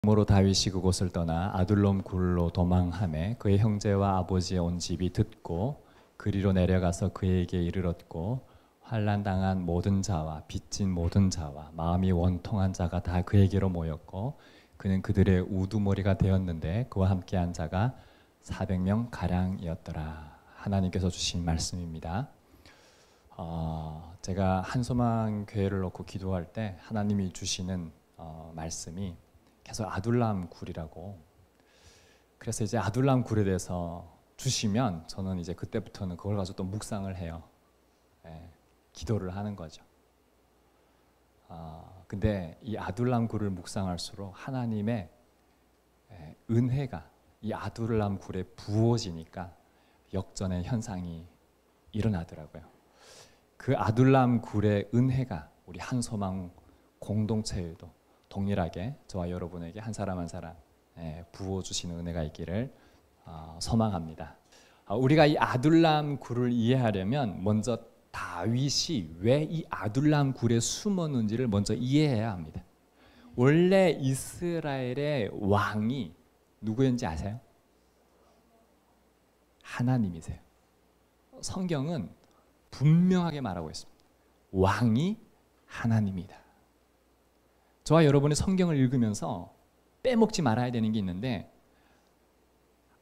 모로 다윗이 그곳을 떠나 아둘람 굴로 도망하매 그의 형제와 아버지의 온 집이 듣고 그리로 내려가서 그에게 이르렀고 환난 당한 모든 자와 빚진 모든 자와 마음이 원통한 자가 다 그에게로 모였고 그는 그들의 우두머리가 되었는데 그와 함께한 자가 400명 가량이었더라. 하나님께서 주신 말씀입니다. 제가 한소망 교회를 놓고 기도할 때 하나님이 주시는 말씀이 계속 아둘람 굴이라고. 그래서 이제 아둘람 굴에 대해서 주시면 저는 이제 그때부터는 그걸 가지고 또 묵상을 해요. 기도를 하는 거죠. 근데 이 아둘람 굴을 묵상할수록 하나님의 은혜가 이 아둘람 굴에 부어지니까 역전의 현상이 일어나더라고요. 그 아둘람 굴의 은혜가 우리 한소망 공동체에도 동일하게 저와 여러분에게 한 사람 한 사람 부어주시는 은혜가 있기를 소망합니다. 우리가 이 아둘람 굴을 이해하려면 먼저 다윗이 왜 이 아둘람 굴에 숨었는지를 먼저 이해해야 합니다. 원래 이스라엘의 왕이 누구였는지 아세요? 하나님이세요. 성경은 분명하게 말하고 있습니다. 왕이 하나님이다. 저와 여러분이 성경을 읽으면서 빼먹지 말아야 되는 게 있는데,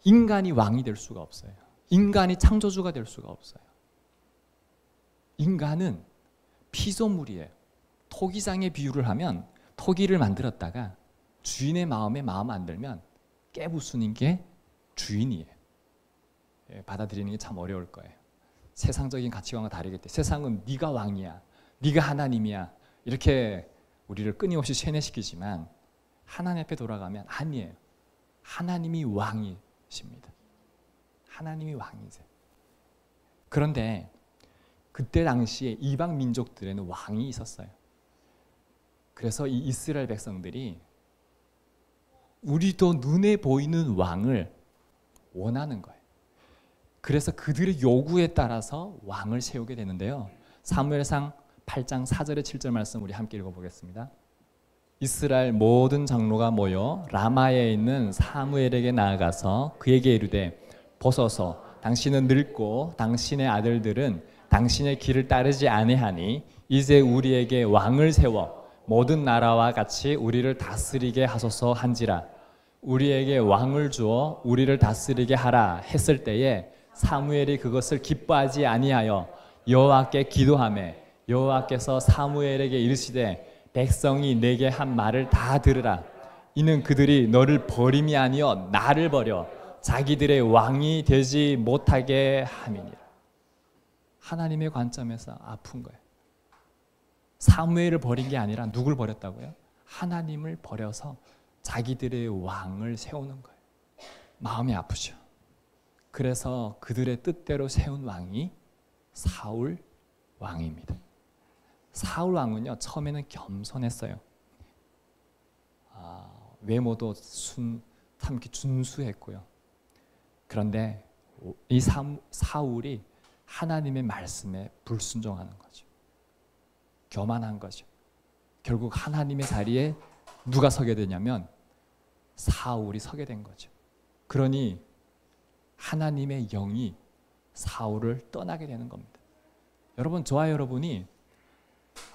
인간이 왕이 될 수가 없어요. 인간이 창조주가 될 수가 없어요. 인간은 피조물이에요. 토기장의 비유를 하면 토기를 만들었다가 주인의 마음에 마음 안 들면 깨부수는 게 주인이에요. 받아들이는 게 참 어려울 거예요. 세상적인 가치관과 다르기 때문에 세상은 네가 왕이야, 네가 하나님이야 이렇게 우리를 끊임없이 세뇌시키지만 하나님 앞에 돌아가면 아니에요. 하나님이 왕이십니다. 하나님이 왕이세요. 그런데 그때 당시에 이방 민족들에는 왕이 있었어요. 그래서 이 이스라엘 백성들이 우리도 눈에 보이는 왕을 원하는 거예요. 그래서 그들의 요구에 따라서 왕을 세우게 되는데요. 사무엘상 8장 4절에 7절 말씀 우리 함께 읽어보겠습니다. 이스라엘 모든 장로가 모여 라마에 있는 사무엘에게 나아가서 그에게 이르되 보소서 당신은 늙고 당신의 아들들은 당신의 길을 따르지 아니하니 이제 우리에게 왕을 세워 모든 나라와 같이 우리를 다스리게 하소서 한지라. 우리에게 왕을 주어 우리를 다스리게 하라 했을 때에 사무엘이 그것을 기뻐하지 아니하여 여호와께 기도하며 여호와께서 사무엘에게 이르시되 백성이 내게 한 말을 다 들으라. 이는 그들이 너를 버림이 아니여 나를 버려 자기들의 왕이 되지 못하게 함이니라. 하나님의 관점에서 아픈 거예요. 사무엘을 버린 게 아니라 누굴 버렸다고요? 하나님을 버려서 자기들의 왕을 세우는 거예요. 마음이 아프죠. 그래서 그들의 뜻대로 세운 왕이 사울 왕입니다. 사울 왕은요, 처음에는 겸손했어요. 외모도 참 준수했고요. 그런데 이 사울이 하나님의 말씀에 불순종하는 거죠. 교만한 거죠. 결국 하나님의 자리에 누가 서게 되냐면 사울이 서게 된 거죠. 그러니 하나님의 영이 사울을 떠나게 되는 겁니다. 여러분, 저와 여러분이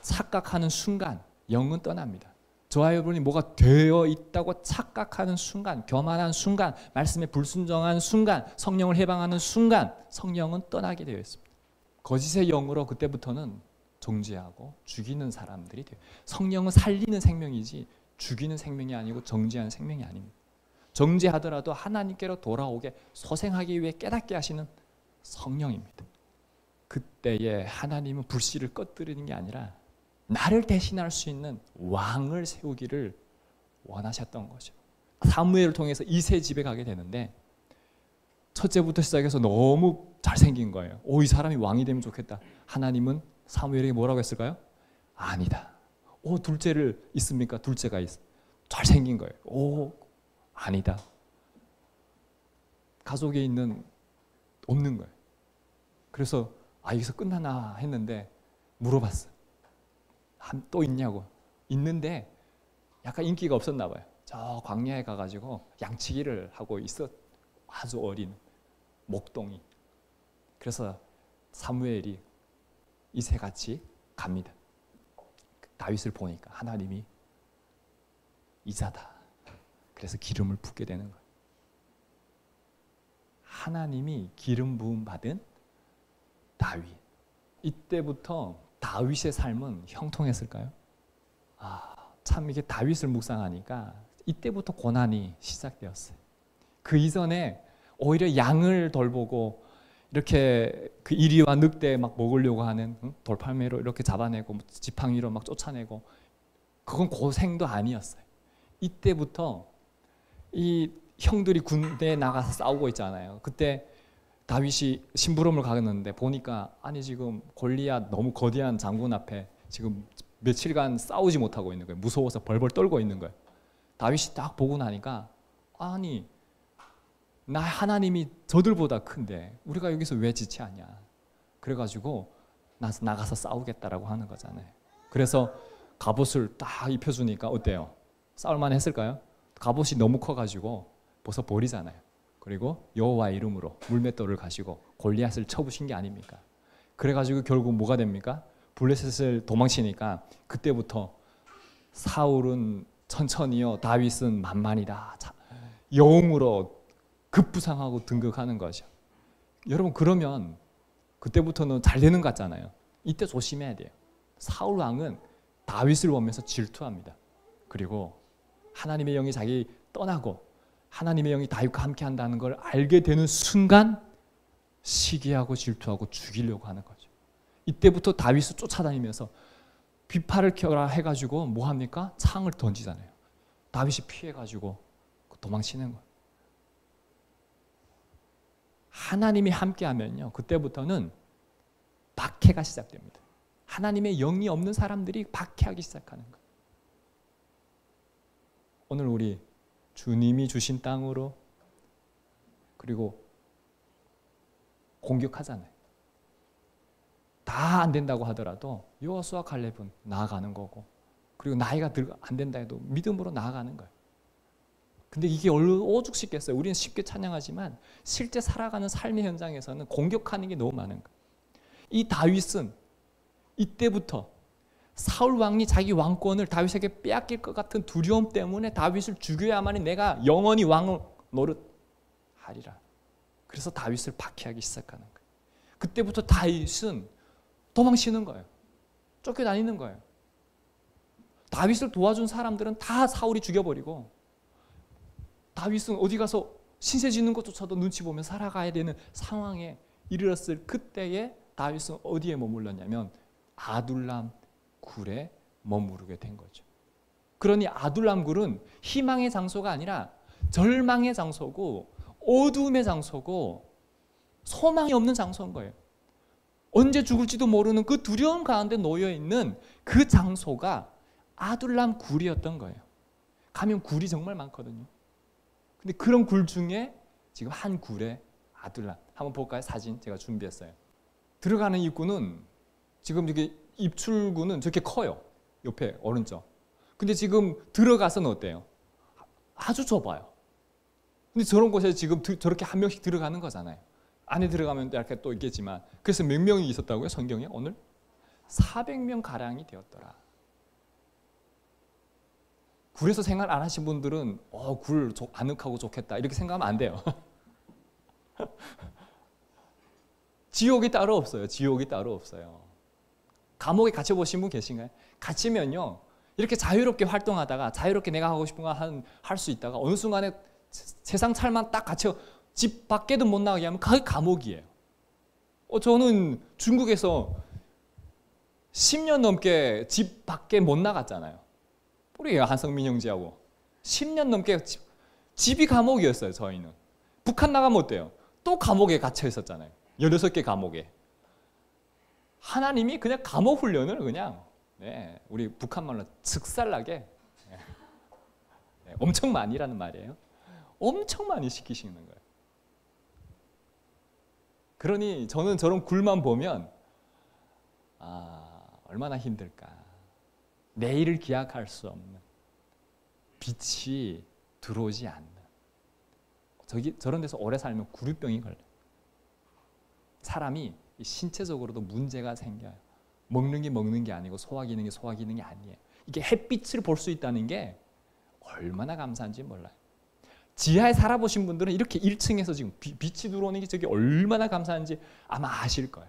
착각하는 순간 영은 떠납니다. 저와 여러분이 뭐가 되어 있다고 착각하는 순간, 교만한 순간, 말씀에 불순종한 순간, 성령을 해방하는 순간 성령은 떠나게 되어 있습니다. 거짓의 영으로 그때부터는 정죄하고 죽이는 사람들이 돼요. 성령은 살리는 생명이지 죽이는 생명이 아니고 정죄하는 생명이 아닙니다. 정죄하더라도 하나님께로 돌아오게 소생하기 위해 깨닫게 하시는 성령입니다. 그때에 하나님은 불씨를 꺼뜨리는 게 아니라 나를 대신할 수 있는 왕을 세우기를 원하셨던 거죠. 사무엘을 통해서 이세 집에 가게 되는데 첫째부터 시작해서 너무 잘생긴 거예요. 이 사람이 왕이 되면 좋겠다. 하나님은 사무엘에게 뭐라고 했을까요? 아니다. 둘째를 있습니까? 둘째가 잘생긴 거예요. 아니다. 가족에 없는 거예요. 그래서 여기서 끝나나 했는데 물어봤어요. 또 있냐고. 있는데 약간 인기가 없었나 봐요. 저 광야에 가가지고 양치기를 하고 있어. 아주 어린 목동이. 그래서 사무엘이 이새같이 갑니다. 다윗을 보니까 하나님이 이자다. 그래서 기름을 붓게 되는 거예요. 하나님이 기름 부음 받은 다윗. 이때부터 다윗의 삶은 형통했을까요? 참 이게 다윗을 묵상하니까 이때부터 고난이 시작되었어요. 그 이전에 오히려 양을 돌보고 이렇게 그 이리와 늑대 막 먹으려고 하는 돌팔매로 이렇게 잡아내고 지팡이로 막 쫓아내고 그건 고생도 아니었어요. 이때부터 이 형들이 군대에 나가서 싸우고 있잖아요. 그때 다윗이 심부름을 가겠는데 보니까 아니 지금 골리앗 너무 거대한 장군 앞에 지금 며칠간 싸우지 못하고 있는 거예요. 무서워서 벌벌 떨고 있는 거예요. 다윗이 딱 보고 나니까 아니 나 하나님이 저들보다 큰데 우리가 여기서 왜 지체하냐. 그래가지고 나가서 싸우겠다라고 하는 거잖아요. 그래서 갑옷을 딱 입혀주니까 어때요? 싸울만 했을까요? 갑옷이 너무 커가지고 벗어 버리잖아요. 그리고 여호와 이름으로 물맷돌을 가시고 골리앗을 쳐부신 게 아닙니까? 그래가지고 결국 뭐가 됩니까? 블레셋을 도망치니까 그때부터 사울은 천천히요, 다윗은 만만이다. 영으로 급부상하고 등극하는 거죠. 여러분 그러면 그때부터는 잘 되는 것 같잖아요. 이때 조심해야 돼요. 사울 왕은 다윗을 보면서 질투합니다. 그리고 하나님의 영이 자기 떠나고 하나님의 영이 다윗과 함께 한다는 걸 알게 되는 순간 시기하고 질투하고 죽이려고 하는 거죠. 이때부터 다윗을 쫓아다니면서 비파를 켜라 해가지고 뭐 합니까? 창을 던지잖아요. 다윗이 피해가지고 도망치는 거예요. 하나님이 함께하면요, 그때부터는 박해가 시작됩니다. 하나님의 영이 없는 사람들이 박해하기 시작하는 거예요. 오늘 우리 주님이 주신 땅으로 그리고 공격하잖아요. 다 안 된다고 하더라도 여호수아 갈렙은 나아가는 거고, 그리고 나이가 안 된다 해도 믿음으로 나아가는 거예요. 근데 이게 오죽 쉽겠어요. 우리는 쉽게 찬양하지만 실제 살아가는 삶의 현장에서는 공격하는 게 너무 많은 거예요. 이 다윗은 이때부터 사울 왕이 자기 왕권을 다윗에게 빼앗길 것 같은 두려움 때문에 다윗을 죽여야만이 내가 영원히 왕을 노릇하리라. 그래서 다윗을 박해하기 시작하는 거예요. 그때부터 다윗은 도망치는 거예요. 쫓겨다니는 거예요. 다윗을 도와준 사람들은 다 사울이 죽여버리고 다윗은 어디 가서 신세 짓는 것조차도 눈치 보면 살아가야 되는 상황에 이르렀을 그때에 다윗은 어디에 머물렀냐면 아둘람 굴에 머무르게 된 거죠. 그러니 아둘람 굴은 희망의 장소가 아니라 절망의 장소고 어두움의 장소고 소망이 없는 장소인 거예요. 언제 죽을지도 모르는 그 두려움 가운데 놓여 있는 그 장소가 아둘람 굴이었던 거예요. 가면 굴이 정말 많거든요. 근데 그런 굴 중에 지금 한 굴에 아둘람, 한번 볼까요? 사진 제가 준비했어요. 들어가는 입구는 지금 이게 입출구는 저렇게 커요. 옆에 오른쪽. 근데 지금 들어가서는 어때요? 아주 좁아요. 근데 저런 곳에 지금 저렇게 한 명씩 들어가는 거잖아요. 안에 들어가면 이렇게 또 있겠지만, 그래서 몇 명이 있었다고요? 성경에 오늘 400명 가량이 되었더라. 굴에서 생활 안 하신 분들은 굴 아늑하고 좋겠다 이렇게 생각하면 안 돼요. 지옥이 따로 없어요. 지옥이 따로 없어요. 감옥에 갇혀 보신 분 계신가요? 갇히면요, 이렇게 자유롭게 활동하다가 자유롭게 내가 하고 싶은 거 할 수 있다가 어느 순간에 세상 살만 딱 갇혀 집 밖에도 못 나가게 하면 그게 감옥이에요. 저는 중국에서 10년 넘게 집 밖에 못 나갔잖아요. 우리 한성민 형제하고 10년 넘게 집이 감옥이었어요. 저희는 북한 나가면 어때요? 또 감옥에 갇혀 있었잖아요. 16개 감옥에. 하나님이 그냥 감옥 훈련을 그냥 우리 북한 말로 즉살나게 엄청 많이라는 말이에요. 엄청 많이 시키시는 거예요. 그러니 저는 저런 굴만 보면 얼마나 힘들까. 내일을 기약할 수 없는 빛이 들어오지 않는, 저런 데서 오래 살면 구류병이 걸려요. 사람이 신체적으로도 문제가 생겨요. 먹는 게 아니고 소화 기능이 아니에요. 이게 햇빛을 볼 수 있다는 게 얼마나 감사한지 몰라요. 지하에 살아보신 분들은 이렇게 1층에서 지금 빛이 들어오는 게 저게 얼마나 감사한지 아마 아실 거예요.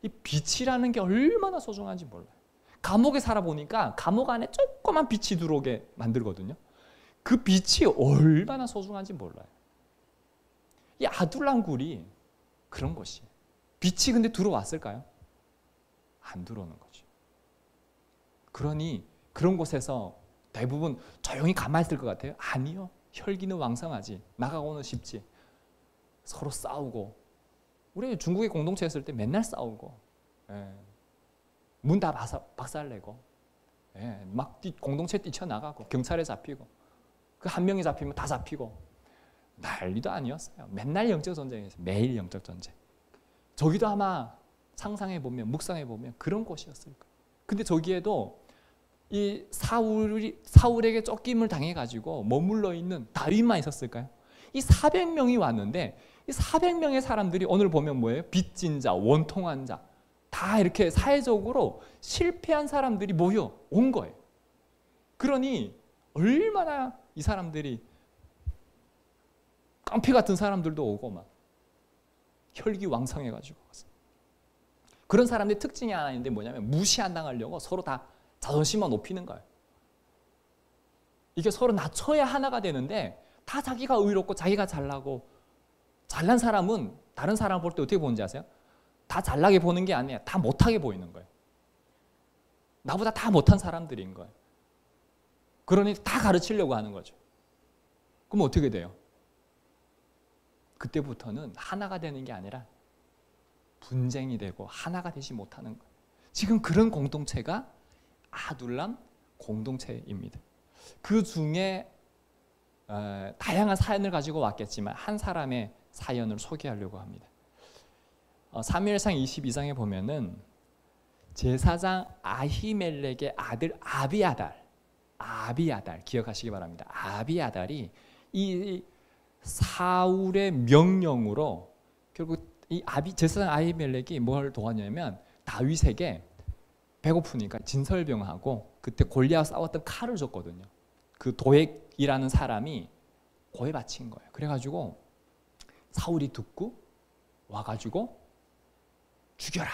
이 빛이라는 게 얼마나 소중한지 몰라요. 감옥에 살아보니까 감옥 안에 조그만 빛이 들어오게 만들거든요. 그 빛이 얼마나 소중한지 몰라요. 이 아둘람 굴이 그런 곳이에요. 빛이 근데 들어왔을까요? 안 들어오는 거죠. 그러니 그런 곳에서 대부분 조용히 가만히 있을 것 같아요? 아니요. 혈기는 왕성하지. 나가고는 쉽지. 서로 싸우고. 우리 중국의 공동체였을 때 맨날 싸우고, 문 다 박살내고, 막 공동체 뛰쳐나가고, 경찰에 잡히고, 그 한 명이 잡히면 다 잡히고, 난리도 아니었어요. 맨날 영적 전쟁이었어요. 매일 영적 전쟁. 저기도 아마 상상해보면, 묵상해보면 그런 곳이었을 거예요. 근데 저기에도 이 사울에게 쫓김을 당해가지고 머물러 있는 다윗만 있었을까요? 이 400명이 왔는데 이 400명의 사람들이 오늘 보면 뭐예요? 빚진 자, 원통한 자, 다 이렇게 사회적으로 실패한 사람들이 모여 온 거예요. 그러니 얼마나 이 사람들이, 깡패 같은 사람들도 오고 막 혈기 왕성해가지고, 그런 사람들의 특징이 하나 있는데 뭐냐면 무시 안 당하려고 서로 다 자존심만 높이는 거예요. 이게 서로 낮춰야 하나가 되는데 다 자기가 의롭고 자기가 잘나고, 잘난 사람은 다른 사람 볼 때 어떻게 보는지 아세요? 다 잘나게 보는 게 아니에요. 다 못하게 보이는 거예요. 나보다 다 못한 사람들인 거예요. 그러니 다 가르치려고 하는 거죠. 그럼 어떻게 돼요? 그때부터는 하나가 되는 게 아니라 분쟁이 되고 하나가 되지 못하는 거예요. 지금 그런 공동체가 아둘람 공동체입니다. 그 중에 다양한 사연을 가지고 왔겠지만 한 사람의 사연을 소개하려고 합니다. 사무엘상 22장에 보면은 제사장 아히멜렉의 아들 아비아달 기억하시기 바랍니다. 아비아달이 이 사울의 명령으로 결국 이 제사장 아히멜렉이 뭘 도왔냐면 다윗에게 배고프니까 진설병하고 그때 골리앗 싸웠던 칼을 줬거든요. 그 도액이라는 사람이 고에 바친 거예요. 그래가지고 사울이 듣고 와가지고 죽여라.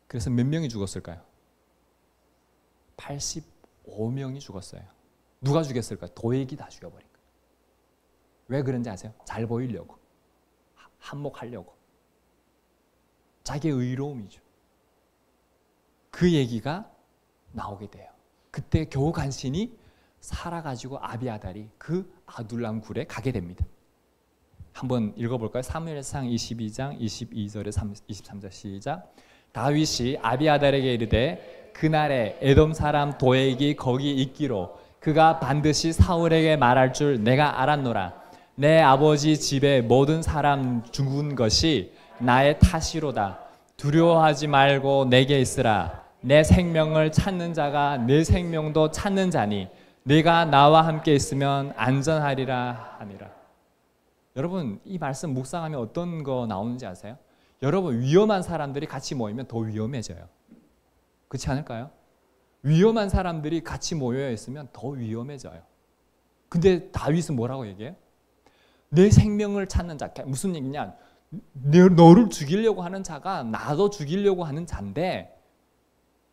그래서 몇 명이 죽었을까요? 85명이 죽었어요. 누가 죽였을까요? 도액이 다 죽여버린 거예요. 왜 그런지 아세요? 잘 보이려고, 한몫하려고, 자기의 의로움이죠. 그 얘기가 나오게 돼요. 그때 겨우 간신히 살아가지고 아비아달이 그 아둘람 굴에 가게 됩니다. 한번 읽어볼까요? 사무엘상 22장 22절에 23절 시작. 다윗이 아비아달에게 이르되 그날에 에돔 사람 도액이 거기 있기로 그가 반드시 사울에게 말할 줄 내가 알았노라. 내 아버지 집의 모든 사람 죽은 것이 나의 탓이로다. 두려워하지 말고 내게 있으라. 내 생명을 찾는 자가 내 생명도 찾는 자니 네가 나와 함께 있으면 안전하리라 하니라. 여러분 이 말씀 묵상하면 어떤 거 나오는지 아세요? 여러분 위험한 사람들이 같이 모이면 더 위험해져요. 그렇지 않을까요? 위험한 사람들이 같이 모여 있으면 더 위험해져요. 근데 다윗은 뭐라고 얘기해요? 내 생명을 찾는 자. 무슨 얘기냐? 너를 죽이려고 하는 자가 나도 죽이려고 하는 자인데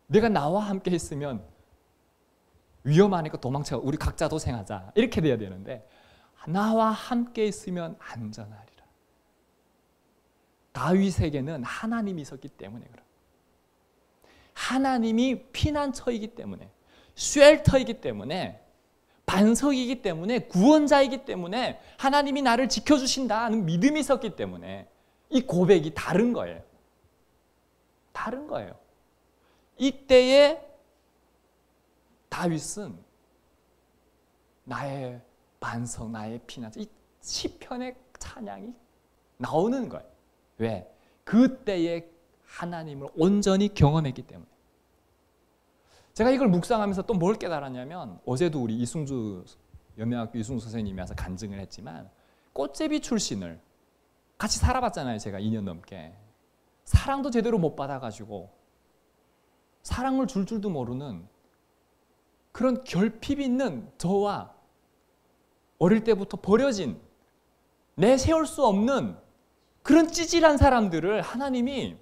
내가 나와 함께 있으면 위험하니까 도망쳐. 우리 각자 도생하자. 이렇게 돼야 되는데 나와 함께 있으면 안전하리라. 다윗에게는 하나님이 있었기 때문에 그래요. 하나님이 피난처이기 때문에, 쉘터이기 때문에, 반석이기 때문에, 구원자이기 때문에 하나님이 나를 지켜주신다는 믿음이 있었기 때문에 이 고백이 다른 거예요. 다른 거예요. 이때에 다윗은 나의 반석, 나의 피난처, 이 시편의 찬양이 나오는 거예요. 왜? 그때의 하나님을 온전히 경험했기 때문에. 제가 이걸 묵상하면서 또 뭘 깨달았냐면, 어제도 우리 연명학교 이승주 선생님이 와서 간증을 했지만, 꽃제비 출신을 같이 살아봤잖아요. 제가 2년 넘게. 사랑도 제대로 못 받아가지고 사랑을 줄 줄도 모르는 그런 결핍 있는 저와 어릴 때부터 버려진, 내세울 수 없는 그런 찌질한 사람들을 하나님이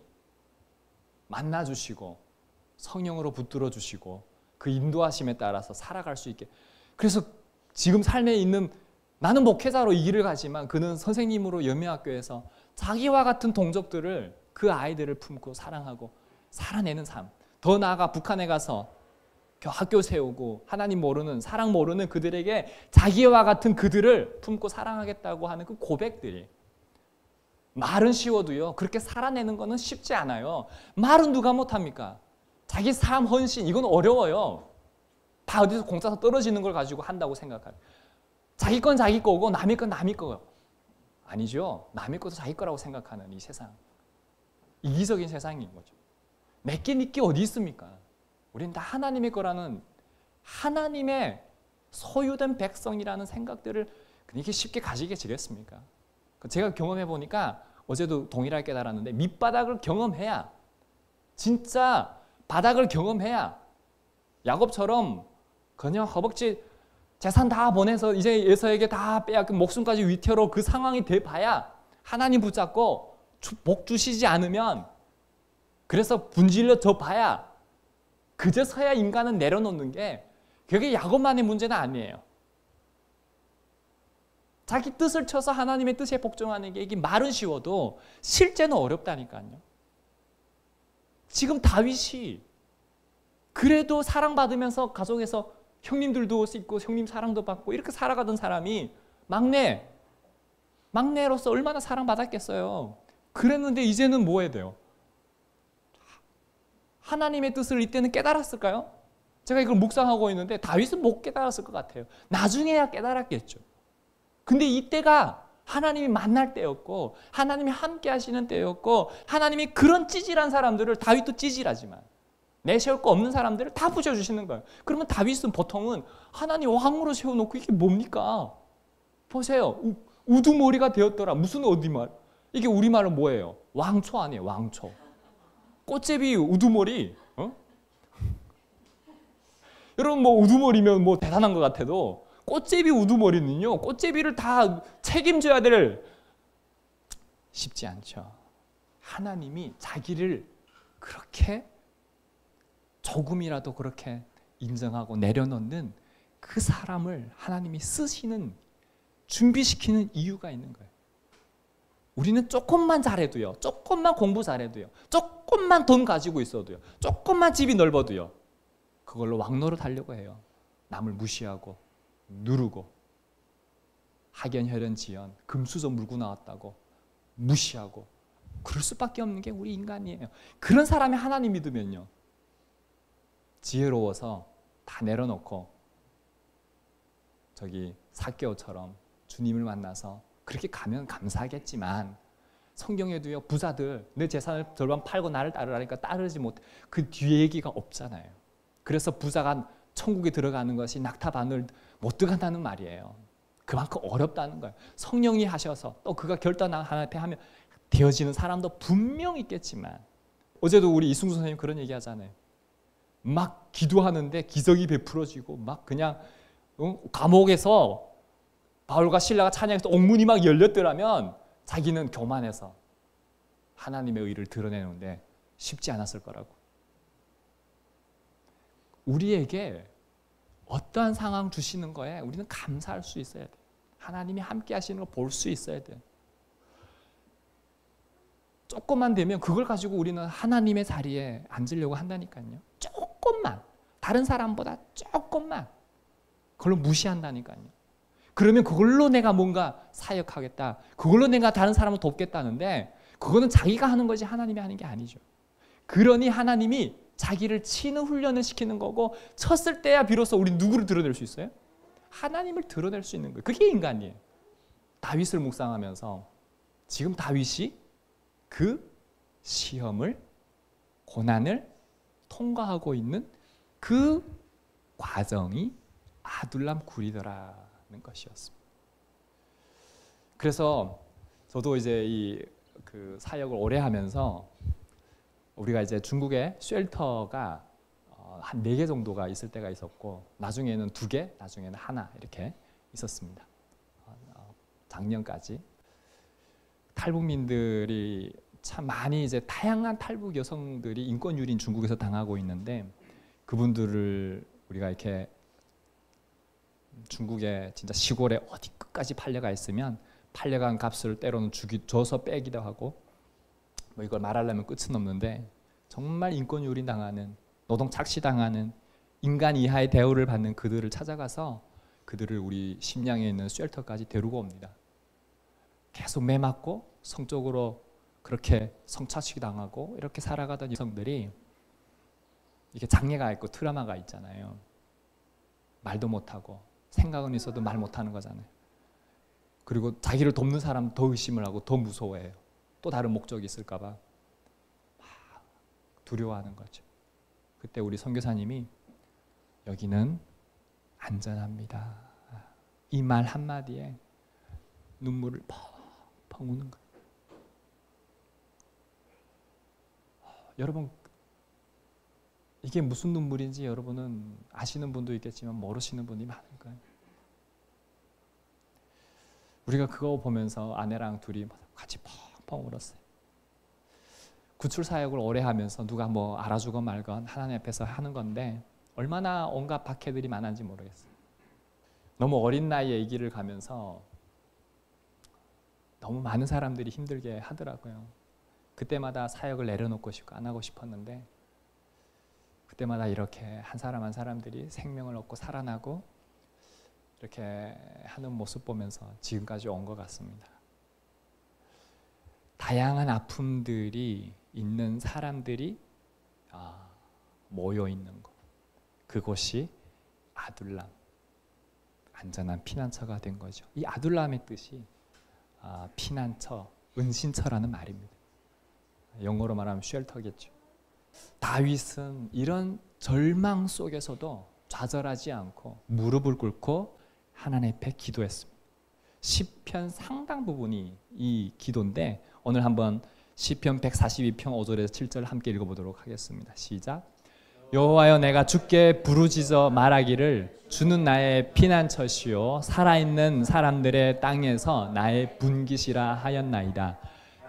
만나주시고 성령으로 붙들어 주시고 그 인도하심에 따라서 살아갈 수 있게. 그래서 지금 삶에 있는, 나는 목회자로 이 길을 가지만 그는 선생님으로 연명학교에서 자기와 같은 동족들을, 그 아이들을 품고 사랑하고 살아내는 삶. 더 나아가 북한에 가서 학교 세우고 하나님 모르는, 사랑 모르는 그들에게 자기와 같은 그들을 품고 사랑하겠다고 하는 그 고백들이, 말은 쉬워도요, 그렇게 살아내는 거는 쉽지 않아요. 말은 누가 못합니까? 자기 삶 헌신, 이건 어려워요. 다 어디서 공짜서 떨어지는 걸 가지고 한다고 생각해요. 자기 건 자기 거고 남의 건 남의 거. 아니죠. 남의 것도 자기 거라고 생각하는 이 세상, 이기적인 세상인 거죠. 내게 네 게 어디 있습니까? 우리는 다 하나님의 거라는, 하나님의 소유된 백성이라는 생각들을 이렇게 쉽게 가지게 지겠습니까? 제가 경험해 보니까, 어제도 동일하게 깨달았는데, 밑바닥을 경험해야, 진짜 바닥을 경험해야, 야곱처럼 그냥 허벅지 재산 다 보내서 이제 에서에게 다 빼앗긴 목숨까지 위태로 그 상황이 돼 봐야, 하나님 붙잡고 복 주시지 않으면, 그래서 분질러 져 봐야, 그제서야 인간은 내려놓는 게, 그게 야곱만의 문제는 아니에요. 자기 뜻을 쳐서 하나님의 뜻에 복종하는 게, 이게 말은 쉬워도 실제는 어렵다니까요. 지금 다윗이 그래도 사랑받으면서 가족에서 형님들도 있고 형님 사랑도 받고 이렇게 살아가던 사람이 막내로서 얼마나 사랑받았겠어요. 그랬는데 이제는 뭐 해야 돼요? 하나님의 뜻을 이때는 깨달았을까요? 제가 이걸 묵상하고 있는데 다윗은 못 깨달았을 것 같아요. 나중에야 깨달았겠죠. 근데 이때가 하나님이 만날 때였고, 하나님이 함께 하시는 때였고, 하나님이 그런 찌질한 사람들을, 다윗도 찌질하지만 내세울 거 없는 사람들을 다 부셔주시는 거예요. 그러면 다윗은 보통은 하나님 왕으로 세워놓고 이게 뭡니까? 보세요. 우두머리가 되었더라. 무슨 어디말? 이게 우리말로 뭐예요? 왕초 아니에요. 왕초. 꽃제비 우두머리. 여러분 뭐 우두머리면 뭐 대단한 것 같아도, 꽃제비 우두머리는요, 꽃제비를 다 책임져야 될, 쉽지 않죠. 하나님이 자기를 그렇게 조금이라도 그렇게 인정하고 내려놓는 그 사람을 하나님이 쓰시는, 준비시키는 이유가 있는 거예요. 우리는 조금만 잘해도요, 조금만 공부 잘해도요, 조금만 돈 가지고 있어도요, 조금만 집이 넓어도요, 그걸로 왕노릇 하려고 해요. 남을 무시하고 누르고, 학연, 혈연, 지연, 금수저 물고 나왔다고 무시하고, 그럴 수밖에 없는 게 우리 인간이에요. 그런 사람이 하나님 믿으면요, 지혜로워서 다 내려놓고 저기 삭개오처럼 주님을 만나서 그렇게 가면 감사하겠지만, 성경에도요, 부자들 내 재산을 절반 팔고 나를 따르라니까 따르지 못해, 그 뒤에 얘기가 없잖아요. 그래서 부자가 천국에 들어가는 것이 낙타바늘 못 들어간다는 말이에요. 그만큼 어렵다는 거예요. 성령이 하셔서 또 그가 결단하게 하면 되어지는 사람도 분명 있겠지만, 어제도 우리 이승주 선생님 그런 얘기 하잖아요. 막 기도하는데 기적이 베풀어지고, 막 그냥 감옥에서 바울과 실라가 찬양해서 옥문이 막 열렸더라면 자기는 교만해서 하나님의 의를 드러내는데 쉽지 않았을 거라고. 우리에게 어떠한 상황 주시는 거에 우리는 감사할 수 있어야 돼요. 하나님이 함께 하시는 걸 볼 수 있어야 돼요. 조금만 되면 그걸 가지고 우리는 하나님의 자리에 앉으려고 한다니까요. 조금만, 다른 사람보다 조금만, 그걸로 무시한다니까요. 그러면 그걸로 내가 뭔가 사역하겠다, 그걸로 내가 다른 사람을 돕겠다는데, 그거는 자기가 하는 거지 하나님이 하는 게 아니죠. 그러니 하나님이 자기를 치는 훈련을 시키는 거고, 쳤을 때야 비로소 우리 누구를 드러낼 수 있어요? 하나님을 드러낼 수 있는 거예요. 그게 인간이에요. 다윗을 묵상하면서 지금 다윗이 그 시험을, 고난을 통과하고 있는 그 과정이 아둘람 굴이더라는 것이었습니다. 그래서 저도 이제 그 사역을 오래 하면서 우리가 이제 중국에 쉘터가 한 4개 정도가 있을 때가 있었고 나중에는 2개, 나중에는 하나 이렇게 있었습니다. 작년까지 탈북민들이 참 많이 이제 다양한 탈북 여성들이 인권 유린 중국에서 당하고 있는데 그분들을 우리가 이렇게 중국의 진짜 시골에 어디 끝까지 팔려가 있으면 팔려간 값을 때로는 줘서 빼기도 하고 뭐 이걸 말하려면 끝은 없는데 정말 인권 유린 당하는 노동 착시 당하는 인간 이하의 대우를 받는 그들을 찾아가서 그들을 우리 심양에 있는 쉘터까지 데리고 옵니다. 계속 매 맞고 성적으로 그렇게 성착취 당하고 이렇게 살아가던 여성들이 이게 장애가 있고 트라우마가 있잖아요. 말도 못하고 생각은 있어도 말 못하는 거잖아요. 그리고 자기를 돕는 사람 더 의심을 하고 더 무서워해요. 또 다른 목적이 있을까 봐 두려워하는 거죠. 그때 우리 선교사님이 여기는 안전합니다. 이 말 한마디에 눈물을 펑펑 우는 거예요. 여러분 이게 무슨 눈물인지 여러분은 아시는 분도 있겠지만 모르시는 분이 많을 거예요. 우리가 그거 보면서 아내랑 둘이 같이 펑펑 울었어요. 구출 사역을 오래 하면서 누가 뭐 알아주건 말건 하나님 앞에서 하는 건데 얼마나 온갖 박해들이 많은지 모르겠어요. 너무 어린 나이에 이 길을 가면서 너무 많은 사람들이 힘들게 하더라고요. 그때마다 사역을 내려놓고 싶고 안 하고 싶었는데 그때마다 이렇게 한 사람 한 사람들이 생명을 얻고 살아나고 이렇게 하는 모습 보면서 지금까지 온 것 같습니다. 다양한 아픔들이 있는 사람들이 모여 있는 곳, 그곳이 아둘람, 안전한 피난처가 된 거죠. 이 아둘람의 뜻이 피난처, 은신처라는 말입니다. 영어로 말하면 쉘터겠죠. 다윗은 이런 절망 속에서도 좌절하지 않고 무릎을 꿇고 하나님 앞에 기도했습니다. 시편 상당 부분이 이 기도인데 오늘 한번 시편 142편 5절에서 7절 함께 읽어보도록 하겠습니다. 시작. 여호와여 내가 주께 부르짖어 말하기를 주는 나의 피난처시요 살아있는 사람들의 땅에서 나의 분깃이라 하였나이다.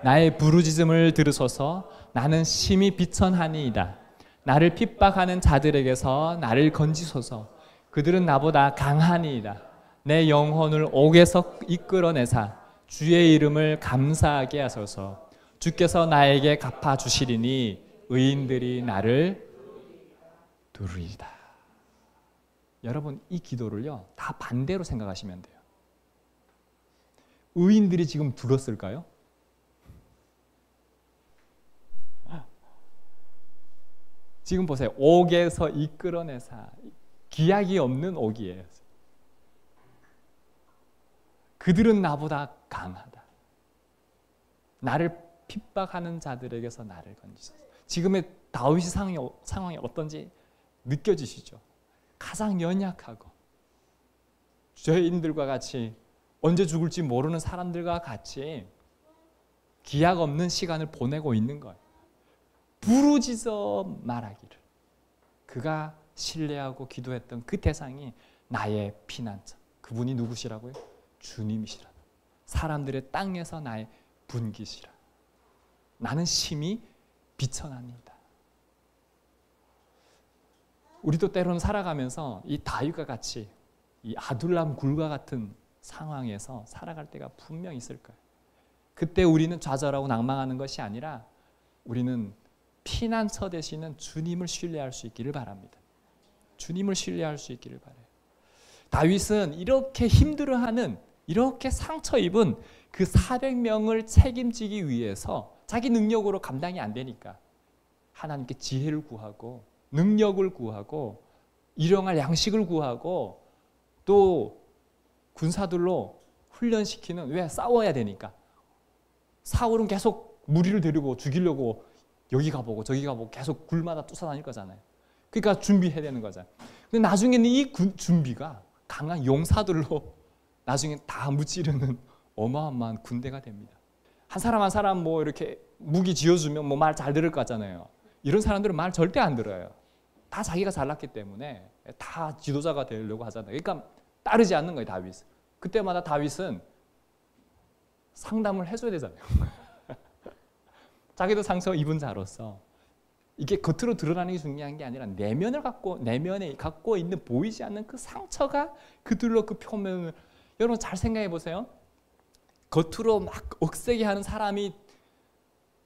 나의 부르짖음을 들으소서. 나는 심히 비천하니이다. 나를 핍박하는 자들에게서 나를 건지소서. 그들은 나보다 강하니이다. 내 영혼을 옥에서 이끌어내사 주의 이름을 감사하게 하소서. 주께서 나에게 갚아주시리니 의인들이 나를 두르리이다. 여러분 이 기도를요 다 반대로 생각하시면 돼요. 의인들이 지금 들었을까요? 지금 보세요. 옥에서 이끌어내사 기약이 없는 옥이에요. 그들은 나보다 강하다. 나를 핍박하는 자들에게서 나를 건지소서. 지금의 다윗의 상황이 어떤지 느껴지시죠? 가장 연약하고 죄인들과 같이 언제 죽을지 모르는 사람들과 같이 기약 없는 시간을 보내고 있는 거예요. 부르짖어 말하기를. 그가 신뢰하고 기도했던 그 대상이 나의 피난처. 그분이 누구시라고요? 주님이시라. 사람들의 땅에서 나의 분깃이라. 나는 심히 비천합니다. 우리도 때로는 살아가면서 이 다윗과 같이 이 아둘람 굴과 같은 상황에서 살아갈 때가 분명 있을 거예요. 그때 우리는 좌절하고 낭망하는 것이 아니라 우리는 피난처 되시는 주님을 신뢰할 수 있기를 바랍니다. 주님을 신뢰할 수 있기를 바라요. 다윗은 이렇게 힘들어하는 이렇게 상처 입은 그 400명을 책임지기 위해서 자기 능력으로 감당이 안 되니까 하나님께 지혜를 구하고 능력을 구하고 일용할 양식을 구하고 또 군사들로 훈련시키는, 왜? 싸워야 되니까. 사울은 계속 무리를 데리고 죽이려고 여기 가보고 저기 가보고 계속 굴마다 쫓아다닐 거잖아요. 그러니까 준비해야 되는 거잖아요. 근데 나중에는 이 준비가 강한 용사들로 나중에 다 무찌르는 어마어마한 군대가 됩니다. 한 사람 한 사람 뭐 이렇게 무기 지어주면 뭐 말 잘 들을 것 같잖아요. 이런 사람들은 말 절대 안 들어요. 다 자기가 잘났기 때문에 다 지도자가 되려고 하잖아요. 그러니까 따르지 않는 거예요, 다윗. 그때마다 다윗은 상담을 해줘야 되잖아요. 자기도 상처 입은 자로서 이게 겉으로 드러나는 게 중요한 게 아니라 내면에 갖고 있는 보이지 않는 그 상처가 그들로 그 표면을, 여러분 잘 생각해 보세요. 겉으로 막 억세게 하는 사람이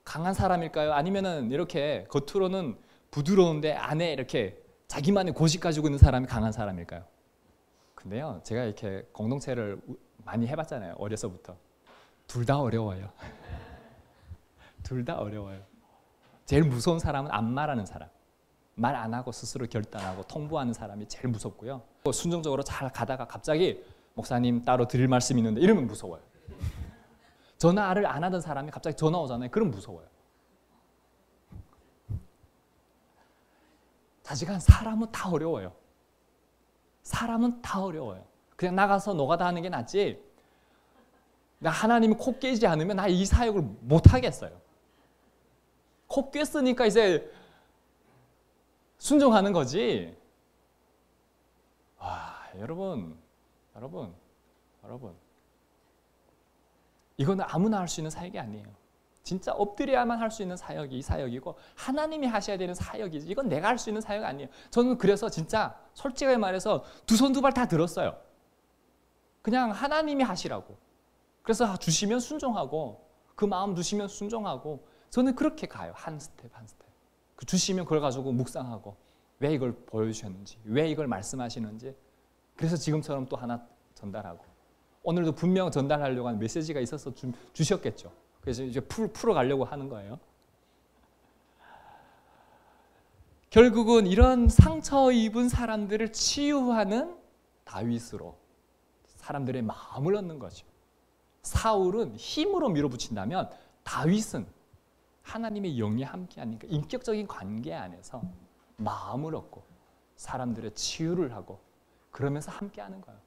강한 사람일까요? 아니면은 이렇게 겉으로는 부드러운데 안에 이렇게 자기만의 고집 가지고 있는 사람이 강한 사람일까요? 근데요, 제가 이렇게 공동체를 많이 해봤잖아요. 어려서부터. 둘 다 어려워요. 둘 다 어려워요. 제일 무서운 사람은 안 말하는 사람. 말 안 하고 스스로 결단하고 통보하는 사람이 제일 무섭고요. 순종적으로 잘 가다가 갑자기 목사님 따로 드릴 말씀이 있는데 이러면 무서워요. 전화를 안 하던 사람이 갑자기 전화 오잖아요. 그럼 무서워요. 자지간 사람은 다 어려워요. 사람은 다 어려워요. 그냥 나가서 노가다 하는 게 낫지, 나 하나님이 코 깨지 않으면 나 이 사역을 못 하겠어요. 코 꿰으니까 이제 순종하는 거지. 와, 여러분 이거는 아무나 할 수 있는 사역이 아니에요. 진짜 엎드려야만 할 수 있는 사역이 이 사역이고 하나님이 하셔야 되는 사역이지, 이건 내가 할 수 있는 사역 아니에요. 저는 그래서 진짜 솔직하게 말해서 두 손 두 발 다 들었어요. 그냥 하나님이 하시라고. 그래서 주시면 순종하고 그 마음 두시면 순종하고 저는 그렇게 가요. 한 스텝 한 스텝. 그 주시면 그걸 가지고 묵상하고 왜 이걸 보여주셨는지, 왜 이걸 말씀하시는지. 그래서 지금처럼 또 하나 전달하고, 오늘도 분명 전달하려고 하는 메시지가 있어서 주셨겠죠. 그래서 이제 풀어가려고 하는 거예요. 결국은 이런 상처 입은 사람들을 치유하는 다윗으로 사람들의 마음을 얻는 거죠. 사울은 힘으로 밀어붙인다면 다윗은 하나님의 영이 함께하니까 인격적인 관계 안에서 마음을 얻고 사람들의 치유를 하고 그러면서 함께하는 거예요.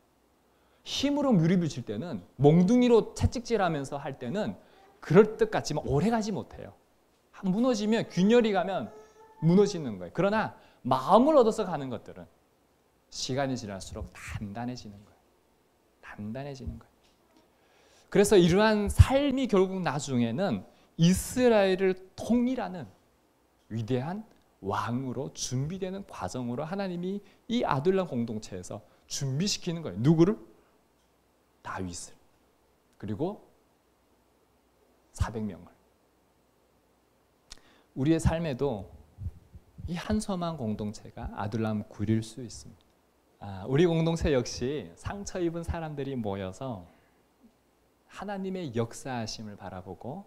힘으로 밀어붙일 때는, 몽둥이로 채찍질하면서 할 때는 그럴 듯 같지만 오래 가지 못해요. 무너지면, 균열이 가면 무너지는 거예요. 그러나 마음을 얻어서 가는 것들은 시간이 지날수록 단단해지는 거예요. 단단해지는 거예요. 그래서 이러한 삶이 결국 나중에는 이스라엘을 통일하는 위대한 왕으로 준비되는 과정으로 하나님이 이 아둘람 공동체에서 준비시키는 거예요. 누구를? 다윗을. 그리고 400명을. 우리의 삶에도 이 한섬한 공동체가 아둘람 굴일 수 있습니다. 우리 공동체 역시 상처 입은 사람들이 모여서 하나님의 역사하심을 바라보고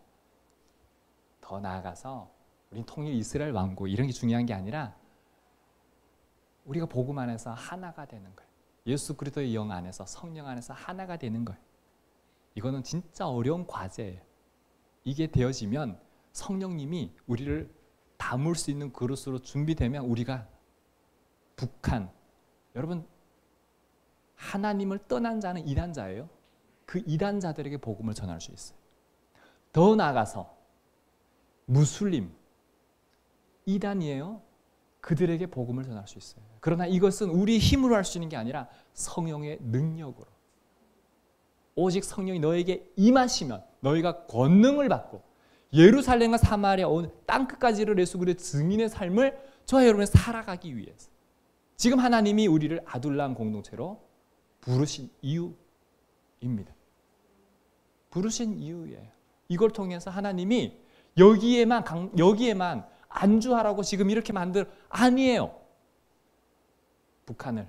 더 나아가서 우린 통일 이스라엘 왕국 이런 게 중요한 게 아니라 우리가 복음 안에서 하나가 되는 거예요. 예수 그리스도의 영 안에서, 성령 안에서 하나가 되는 거예요. 이거는 진짜 어려운 과제예요. 이게 되어지면 성령님이 우리를 담을 수 있는 그릇으로 준비되면 우리가 북한, 여러분 하나님을 떠난 자는 이단자예요. 그 이단자들에게 복음을 전할 수 있어요. 더 나아가서 무슬림, 이단이에요. 그들에게 복음을 전할 수 있어요. 그러나 이것은 우리 힘으로 할 수 있는 게 아니라 성령의 능력으로. 오직 성령이 너에게 임하시면 너희가 권능을 받고 예루살렘과 사마리아 온 땅끝까지를 예수 그리스도의 증인의 삶을 저와 여러분이 살아가기 위해서 지금 하나님이 우리를 아둘람 공동체로 부르신 이유입니다. 부르신 이유예요. 이걸 통해서 하나님이 여기에만 안주하라고 지금 이렇게 만들 아니에요. 북한을,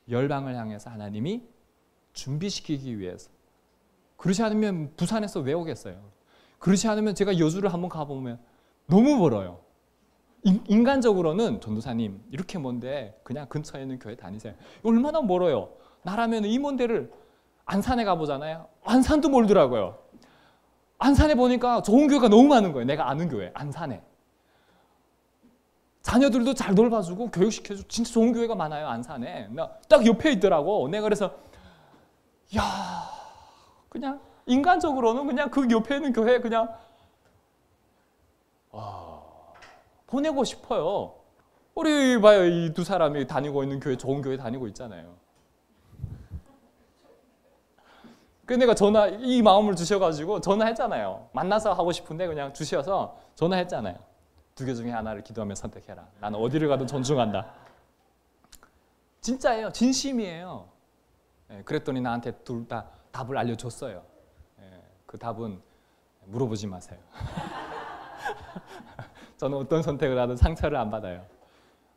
열방을 향해서 하나님이 준비시키기 위해서. 그렇지 않으면 부산에서 왜 오겠어요? 그렇지 않으면 제가 여주를 한번 가보면 너무 멀어요. 인간적으로는 전도사님 이렇게 먼데 그냥 근처에 있는 교회 다니세요. 얼마나 멀어요. 나라면 이 먼 데를 안산에 가보잖아요. 안산도 멀더라고요. 안산에 보니까 좋은 교회가 너무 많은 거예요. 내가 아는 교회, 안산에. 자녀들도 잘 돌봐주고 교육시켜주고 진짜 좋은 교회가 많아요. 안산에. 나 딱 옆에 있더라고. 내가 그래서 야 그냥 인간적으로는 그냥 그 옆에 있는 교회 그냥 보내고 싶어요. 우리 봐요. 이 두 사람이 다니고 있는 교회 좋은 교회 다니고 있잖아요. 그래서 내가 이 마음을 주셔가지고 전화했잖아요. 만나서 하고 싶은데 그냥 주셔서 전화했잖아요. 두 개 중에 하나를 기도하며 선택해라. 나는 어디를 가든 존중한다. 진짜예요. 진심이에요. 그랬더니 나한테 둘 다 답을 알려줬어요. 그 답은 물어보지 마세요. 저는 어떤 선택을 하든 상처를 안 받아요.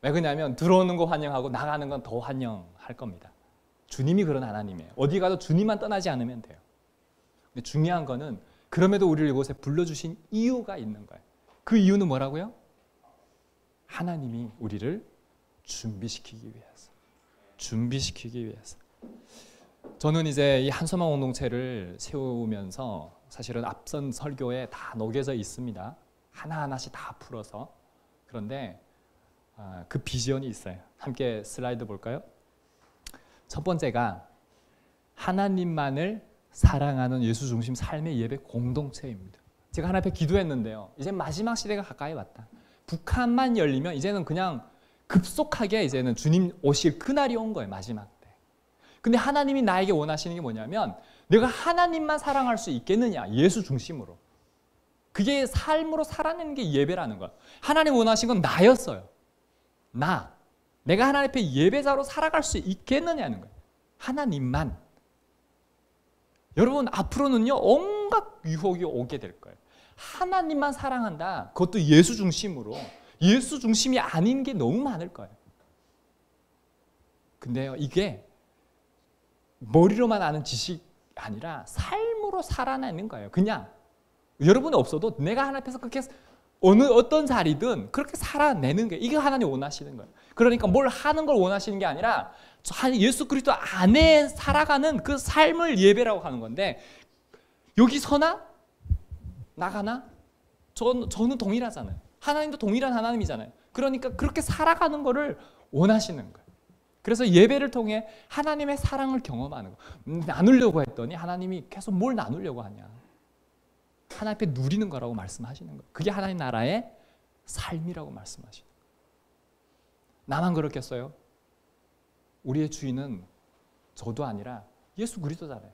왜 그러냐면 들어오는 거 환영하고 나가는 건 더 환영할 겁니다. 주님이 그런 하나님이에요. 어디 가도 주님만 떠나지 않으면 돼요. 근데 중요한 거는 그럼에도 우리를 이곳에 불러주신 이유가 있는 거예요. 그 이유는 뭐라고요? 하나님이 우리를 준비시키기 위해서. 준비시키기 위해서. 저는 이제 이 한소망 공동체를 세우면서 사실은 앞선 설교에 다 녹여져 있습니다. 하나하나씩 다 풀어서. 그런데 그 비전이 있어요. 함께 슬라이드 볼까요? 첫 번째가 하나님만을 사랑하는 예수 중심 삶의 예배 공동체입니다. 제가 하나님 앞에 기도했는데요. 이제 마지막 시대가 가까이 왔다. 북한만 열리면 이제는 그냥 급속하게 이제는 주님 오실 그날이 온 거예요. 마지막 때. 근데 하나님이 나에게 원하시는 게 뭐냐면 내가 하나님만 사랑할 수 있겠느냐. 예수 중심으로. 그게 삶으로 살아내는 게 예배라는 거야. 하나님 원하신 건 나였어요. 내가 하나님 앞에 예배자로 살아갈 수 있겠느냐는 거예요. 하나님만. 여러분 앞으로는요 온갖 유혹이 오게 될 거예요. 하나님만 사랑한다. 그것도 예수 중심으로. 예수 중심이 아닌 게 너무 많을 거예요. 근데요 이게 머리로만 아는 지식이 아니라 삶으로 살아내는 거예요. 그냥 여러분이 없어도 내가 하나님 앞에서 그렇게 어떤 자리든 그렇게 살아내는 게 이게 하나님 원하시는 거예요. 그러니까 뭘 하는 걸 원하시는 게 아니라 예수 그리스도 안에 살아가는 그 삶을 예배라고 하는 건데 여기 서나 나가나 저는 동일하잖아요. 하나님도 동일한 하나님이잖아요. 그러니까 그렇게 살아가는 거를 원하시는 거예요. 그래서 예배를 통해 하나님의 사랑을 경험하는 거. 나누려고 했더니 하나님이 계속 뭘 나누려고 하냐. 하나님 앞에 누리는 거라고 말씀하시는 거예요. 그게 하나님 나라의 삶이라고 말씀하시는 거예요. 나만 그렇겠어요? 우리의 주인은 저도 아니라 예수 그리스도잖아요.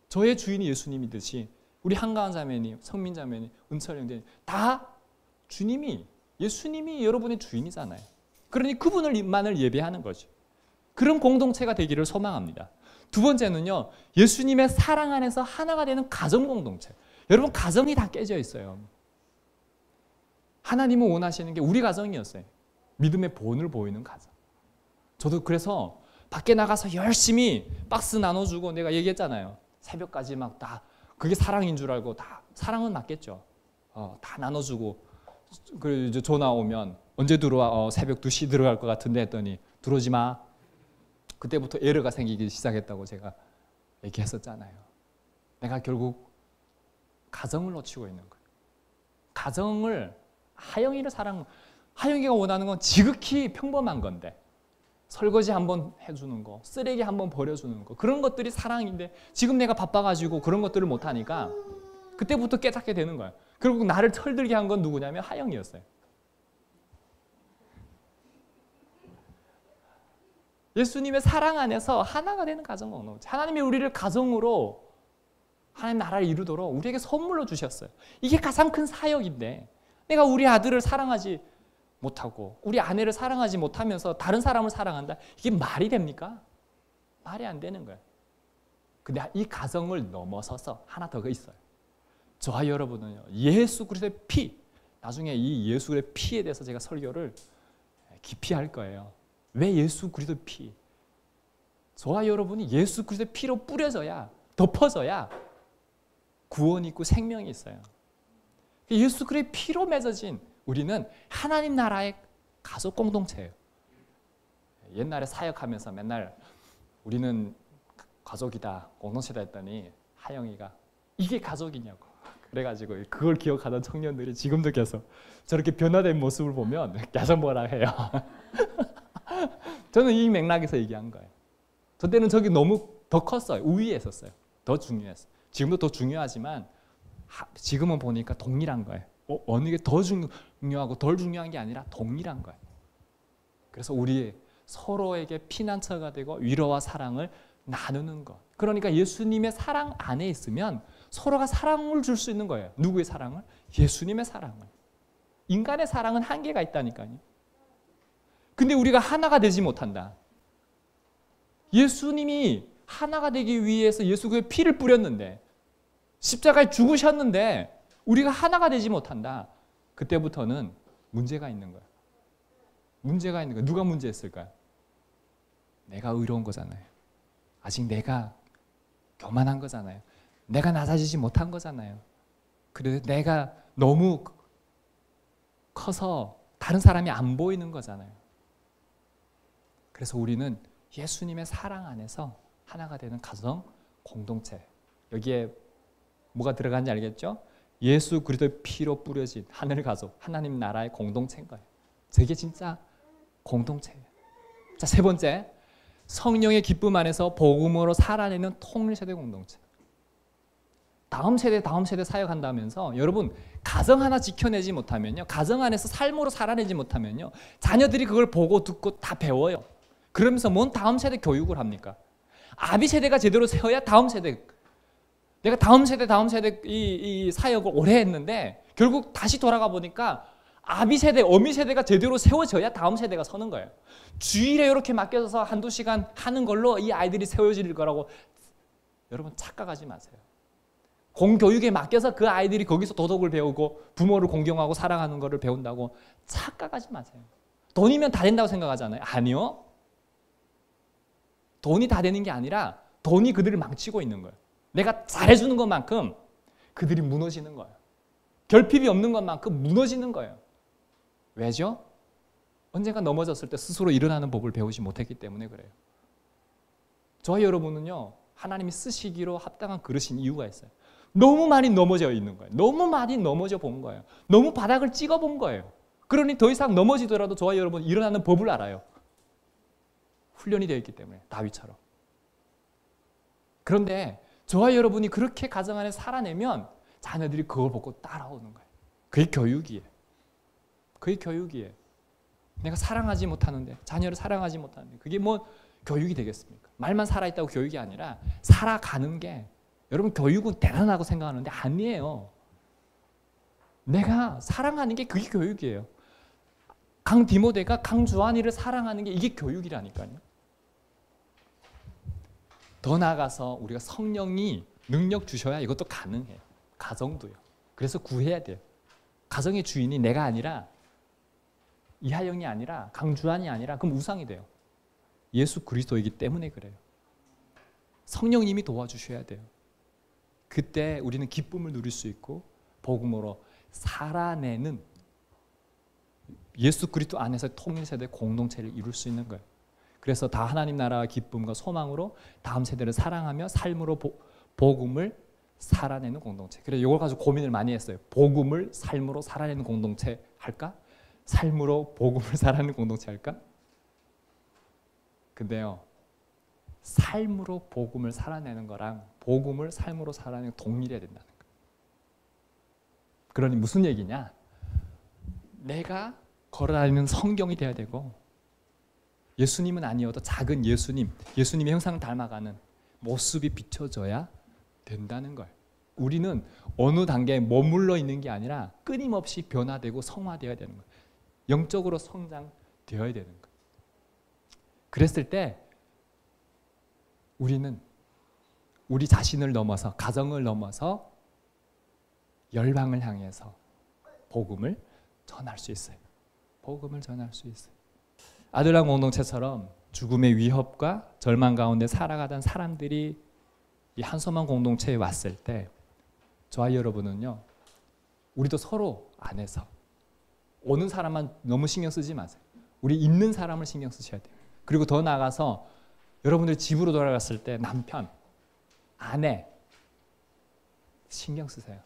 저의 주인이 예수님이듯이 우리 한가한 자매님, 성민 자매님, 은철 형제님 다 주님이 예수님이 여러분의 주인이잖아요. 그러니 그분을만을 예배하는 거죠. 그런 공동체가 되기를 소망합니다. 두 번째는요. 예수님의 사랑 안에서 하나가 되는 가정 공동체. 여러분 가정이 다 깨져 있어요. 하나님은 원하시는 게 우리 가정이었어요. 믿음의 본을 보이는 가정. 저도 그래서 밖에 나가서 열심히 박스 나눠주고 내가 얘기했잖아요. 새벽까지 막 다 그게 사랑인 줄 알고 다 사랑은 맞겠죠. 다 나눠주고 그리고 이제 전화 오면 언제 들어와? 새벽 2시 들어갈 것 같은데 했더니 들어오지 마. 그때부터 에러가 생기기 시작했다고 제가 얘기했었잖아요. 내가 결국 가정을 놓치고 있는 거예요. 가정을 하영이가 원하는 건 지극히 평범한 건데 설거지 한번 해주는 거, 쓰레기 한번 버려주는 거 그런 것들이 사랑인데 지금 내가 바빠가지고 그런 것들을 못하니까 그때부터 깨닫게 되는 거예요. 결국 나를 철들게 한 건 누구냐면 하영이었어요. 예수님의 사랑 안에서 하나가 되는 가정을 얻는 거죠. 하나님이 우리를 가정으로 하나님 나라를 이루도록 우리에게 선물로 주셨어요. 이게 가장 큰 사역인데 내가 우리 아들을 사랑하지 못하고 우리 아내를 사랑하지 못하면서 다른 사람을 사랑한다. 이게 말이 됩니까? 말이 안 되는 거예요. 근데 이 가정을 넘어서서 하나 더 있어요. 저와 여러분은요. 예수 그리스도의 피. 나중에 이 예수의 피에 대해서 제가 설교를 깊이 할 거예요. 왜 예수 그리스도의 피? 저와 여러분이 예수 그리스도의 피로 뿌려져야 덮어져야 구원이 있고 생명이 있어요. 예수 그리스도의 피로 맺어진 우리는 하나님 나라의 가족 공동체예요. 옛날에 사역하면서 맨날 우리는 가족이다, 공동체다 했더니 하영이가 이게 가족이냐고. 그래가지고 그걸 기억하던 청년들이 지금도 계속 저렇게 변화된 모습을 보면 계속 뭐라 해요. 저는 이 맥락에서 얘기한 거예요. 저 때는 저기 너무 더 컸어요. 우위에 있었어요. 더 중요했어요. 지금도 더 중요하지만 지금은 보니까 동일한 거예요. 어느 게 더 중요하고 덜 중요한 게 아니라 동일한 거예요. 그래서 우리 서로에게 피난처가 되고 위로와 사랑을 나누는 것. 그러니까 예수님의 사랑 안에 있으면 서로가 사랑을 줄 수 있는 거예요. 누구의 사랑을? 예수님의 사랑을. 인간의 사랑은 한계가 있다니까요. 근데 우리가 하나가 되지 못한다. 예수님이 하나가 되기 위해서 예수 그의 피를 뿌렸는데 십자가에 죽으셨는데 우리가 하나가 되지 못한다. 그때부터는 문제가 있는 거야. 문제가 있는 거야. 누가 문제였을까요? 내가 의로운 거잖아요. 아직 내가 교만한 거잖아요. 내가 낮아지지 못한 거잖아요. 그래서 내가 너무 커서 다른 사람이 안 보이는 거잖아요. 그래서 우리는 예수님의 사랑 안에서 하나가 되는 가정 공동체. 여기에 뭐가 들어간지 알겠죠? 예수 그리스도의 피로 뿌려진 하늘 가족, 하나님 나라의 공동체인 거예요. 저게 진짜 공동체예요. 자, 세 번째, 성령의 기쁨 안에서 복음으로 살아내는 통일세대 공동체. 다음 세대 사역한다면서 여러분 가정 하나 지켜내지 못하면요, 가정 안에서 삶으로 살아내지 못하면요, 자녀들이 그걸 보고 듣고 다 배워요. 그러면서 뭔 다음 세대 교육을 합니까? 아비 세대가 제대로 세워야 다음 세대. 내가 다음 세대 이 사역을 오래 했는데 결국 다시 돌아가 보니까 아비 세대, 어미 세대가 제대로 세워져야 다음 세대가 서는 거예요. 주일에 이렇게 맡겨서 한두 시간 하는 걸로 이 아이들이 세워질 거라고 여러분 착각하지 마세요. 공교육에 맡겨서 그 아이들이 거기서 도덕을 배우고 부모를 공경하고 사랑하는 것을 배운다고 착각하지 마세요. 돈이면 다 된다고 생각하잖아요. 아니요. 돈이 다 되는 게 아니라 돈이 그들을 망치고 있는 거예요. 내가 잘해주는 것만큼 그들이 무너지는 거예요. 결핍이 없는 것만큼 무너지는 거예요. 왜죠? 언젠가 넘어졌을 때 스스로 일어나는 법을 배우지 못했기 때문에 그래요. 저와 여러분은요, 하나님이 쓰시기로 합당한 그릇인 이유가 있어요. 너무 많이 넘어져 있는 거예요. 너무 많이 넘어져 본 거예요. 너무 바닥을 찍어 본 거예요. 그러니 더 이상 넘어지더라도 저와 여러분 일어나는 법을 알아요. 훈련이 되어 있기 때문에, 다윗처럼. 그런데 저와 여러분이 그렇게 가정 안에 살아내면 자녀들이 그걸 보고 따라오는 거예요. 그게 교육이에요. 그게 교육이에요. 내가 사랑하지 못하는데, 자녀를 사랑하지 못하는데 그게 뭐 교육이 되겠습니까? 말만 살아있다고 교육이 아니라 살아가는 게, 여러분 교육은 대단하다고 생각하는데 아니에요. 내가 사랑하는 게 그게 교육이에요. 강디모데가 강주한이를 사랑하는 게 이게 교육이라니까요. 더 나아가서 우리가 성령이 능력 주셔야 이것도 가능해요. 가정도요. 그래서 구해야 돼요. 가정의 주인이 내가 아니라, 이하영이 아니라, 강주한이 아니라 그럼 우상이 돼요. 예수 그리스도이기 때문에 그래요. 성령님이 도와주셔야 돼요. 그때 우리는 기쁨을 누릴 수 있고 복음으로 살아내는 예수 그리스도 안에서 통일세대 공동체를 이룰 수 있는 거예요. 그래서 다 하나님 나라의 기쁨과 소망으로 다음 세대를 사랑하며 삶으로 복음을 살아내는 공동체. 그래서 이걸 가지고 고민을 많이 했어요. 복음을 삶으로 살아내는 공동체 할까? 삶으로 복음을 살아내는 공동체 할까? 근데요, 삶으로 복음을 살아내는 거랑 복음을 삶으로 살아내는 게 동일해야 된다는 거예요. 그러니 무슨 얘기냐? 내가 걸어다니는 성경이 돼야 되고, 예수님은 아니어도 작은 예수님의 형상을 닮아가는 모습이 비춰져야 된다는 거예요. 우리는 어느 단계에 머물러 있는 게 아니라 끊임없이 변화되고 성화되어야 되는 거예요. 영적으로 성장되어야 되는 거예요. 그랬을 때 우리는 우리 자신을 넘어서, 가정을 넘어서 열방을 향해서 복음을 전할 수 있어요. 복음을 전할 수 있어요. 아들랑 공동체처럼 죽음의 위협과 절망 가운데 살아가던 사람들이 이 한소만 공동체에 왔을 때 저와 여러분은요, 우리도 서로 안에서 오는 사람만 너무 신경 쓰지 마세요. 우리 있는 사람을 신경 쓰셔야 돼요. 그리고 더 나아가서 여러분들 집으로 돌아갔을 때 남편, 아내 신경 쓰세요.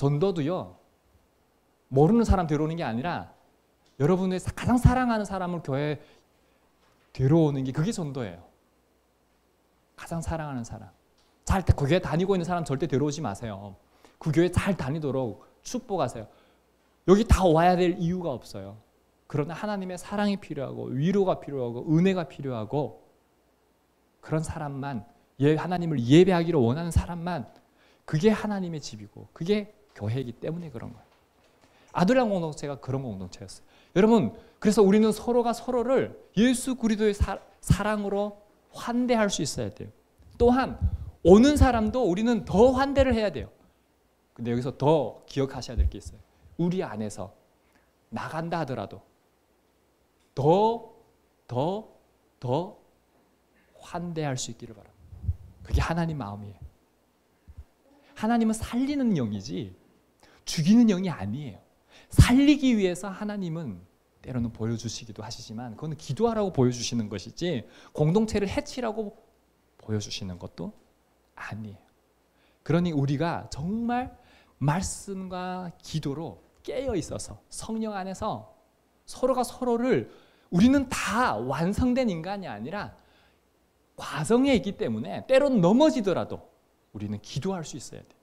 전도도요, 모르는 사람 데려오는 게 아니라 여러분의 가장 사랑하는 사람을 교회에 데려오는 게 그게 전도예요. 가장 사랑하는 사람. 그 교회 다니고 있는 사람 절대 데려오지 마세요. 그 교회 잘 다니도록 축복하세요. 여기 다 와야 될 이유가 없어요. 그러나 하나님의 사랑이 필요하고 위로가 필요하고 은혜가 필요하고 그런 사람만, 하나님을 예배하기를 원하는 사람만, 그게 하나님의 집이고 그게 교회이기 때문에 그런 거예요. 아들랑 공동체가 그런 공동체였어요. 여러분, 그래서 우리는 서로가 서로를 예수 그리스도의 사랑으로 환대할 수 있어야 돼요. 또한 오는 사람도 우리는 더 환대를 해야 돼요. 근데 여기서 더 기억하셔야 될 게 있어요. 우리 안에서 나간다 하더라도 더 환대할 수 있기를 바랍니다. 그게 하나님 마음이에요. 하나님은 살리는 영이지 죽이는 영이 아니에요. 살리기 위해서 하나님은 때로는 보여주시기도 하시지만 그건 기도하라고 보여주시는 것이지 공동체를 해치라고 보여주시는 것도 아니에요. 그러니 우리가 정말 말씀과 기도로 깨어 있어서 성령 안에서 서로가 서로를, 우리는 다 완성된 인간이 아니라 과정에 있기 때문에 때로는 넘어지더라도 우리는 기도할 수 있어야 돼요.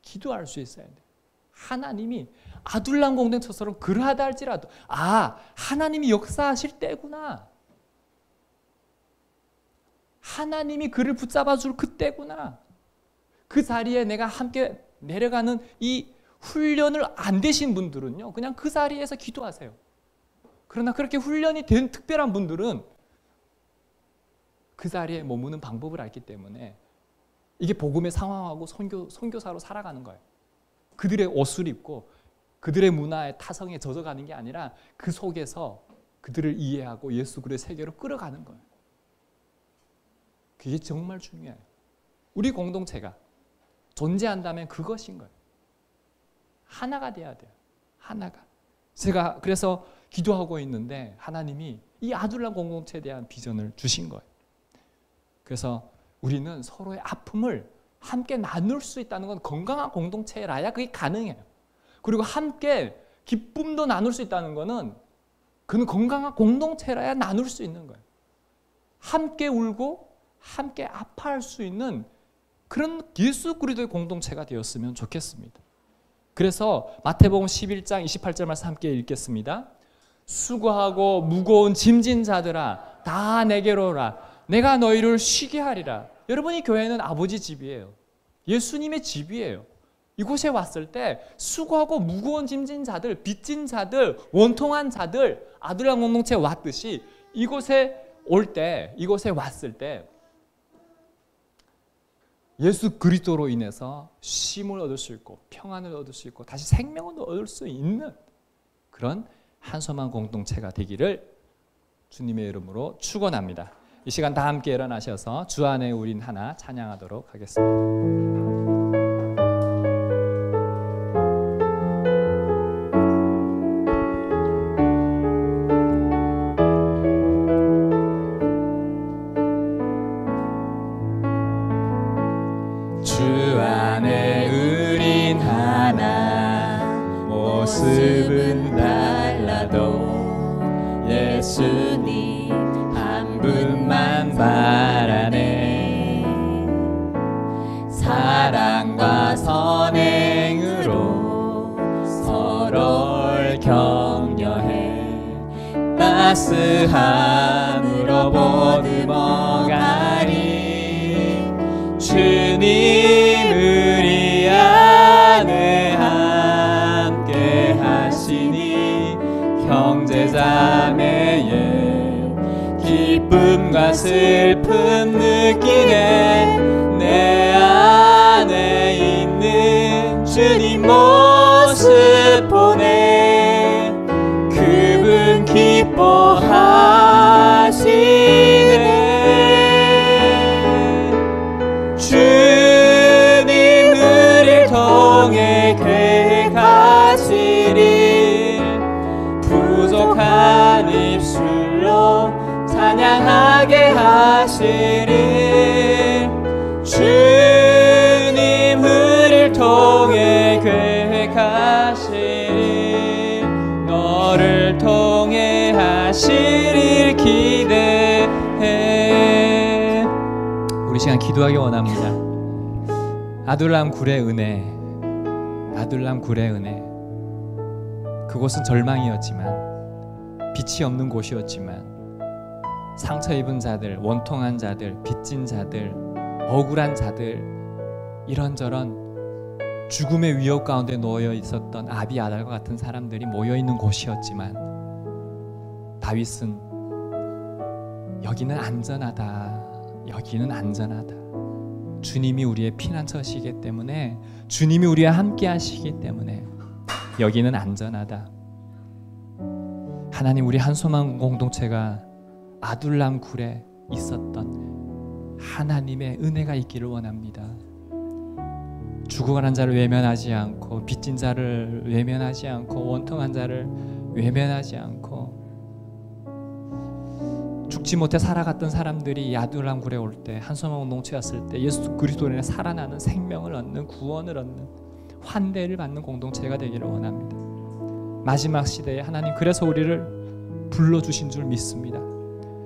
기도할 수 있어야 돼요. 하나님이 아둘람 공동체처럼 그러하다 할지라도 하나님이 역사하실 때구나. 하나님이 그를 붙잡아 줄 그때구나. 그 자리에 내가 함께 내려가는 이 훈련을 안 되신 분들은요, 그냥 그 자리에서 기도하세요. 그러나 그렇게 훈련이 된 특별한 분들은 그 자리에 머무는 방법을 알기 때문에 이게 복음의 상황하고 선교사로 살아가는 거예요. 그들의 옷을 입고 그들의 문화의 타성에 젖어가는 게 아니라 그 속에서 그들을 이해하고 예수 그리스도의 세계로 끌어가는 거예요. 그게 정말 중요해요. 우리 공동체가 존재한다면 그것인 거예요. 하나가 돼야 돼요. 하나가. 제가 그래서 기도하고 있는데 하나님이 이 아둘람 공동체에 대한 비전을 주신 거예요. 그래서 우리는 서로의 아픔을 함께 나눌 수 있다는 건 건강한 공동체라야 그게 가능해요. 그리고 함께 기쁨도 나눌 수 있다는 거는 그는 건강한 공동체라야 나눌 수 있는 거예요. 함께 울고 함께 아파할 수 있는 그런 예수 그리스도의 공동체가 되었으면 좋겠습니다. 그래서 마태복음 11장 28절 말씀 함께 읽겠습니다. 수고하고 무거운 짐진 자들아 다 내게로 오라. 내가 너희를 쉬게 하리라. 여러분이 교회는 아버지 집이에요. 예수님의 집이에요. 이곳에 왔을 때 수고하고 무거운 짐진 자들, 빚진 자들, 원통한 자들, 아둘람 공동체에 왔듯이 이곳에 왔을 때 예수 그리스도로 인해서 쉼을 얻을 수 있고 평안을 얻을 수 있고 다시 생명을 얻을 수 있는 그런 한섬한 공동체가 되기를 주님의 이름으로 축원합니다. 이 시간 다 함께 일어나셔서 주 안에 우린 하나 찬양하도록 하겠습니다. 주 안에 우린 하나 모습은 달라도 예수님 한 분만 바라네. 사랑과 선행으로 서로를 격려해 따스함으로 보듬어가리. 주님 우리 안에 함께 하시니 형제자매의 기쁨과 슬픔 느끼네. 내 안에 있는 주님 모습 보네. 그분 기뻐하시네. 주님 우리를 통해 계획하시리. 부족한 입술로 찬양하게 하시리. 주님 우리를 통해 하시길 기대해. 우리 시간 기도하기 원합니다. 아둘람 굴의 은혜, 아둘람 굴의 은혜. 그곳은 절망이었지만, 빛이 없는 곳이었지만, 상처 입은 자들, 원통한 자들, 빚진 자들, 억울한 자들, 이런저런 죽음의 위협 가운데 놓여 있었던 아비아달과 같은 사람들이 모여 있는 곳이었지만, 다윗은 여기는 안전하다, 여기는 안전하다. 주님이 우리의 피난처시기 때문에, 주님이 우리와 함께 하시기 때문에 여기는 안전하다. 하나님, 우리 한소망 공동체가 아둘람 굴에 있었던 하나님의 은혜가 있기를 원합니다. 죽어가는 자를 외면하지 않고, 빚진 자를 외면하지 않고, 원통한 자를 외면하지 않고, 죽지 못해 살아갔던 사람들이 아둘람 굴에 올 때, 한소망 공동체였을 때 예수 그리스도로 인해 살아나는 생명을 얻는, 구원을 얻는, 환대를 받는 공동체가 되기를 원합니다. 마지막 시대에 하나님 그래서 우리를 불러주신 줄 믿습니다.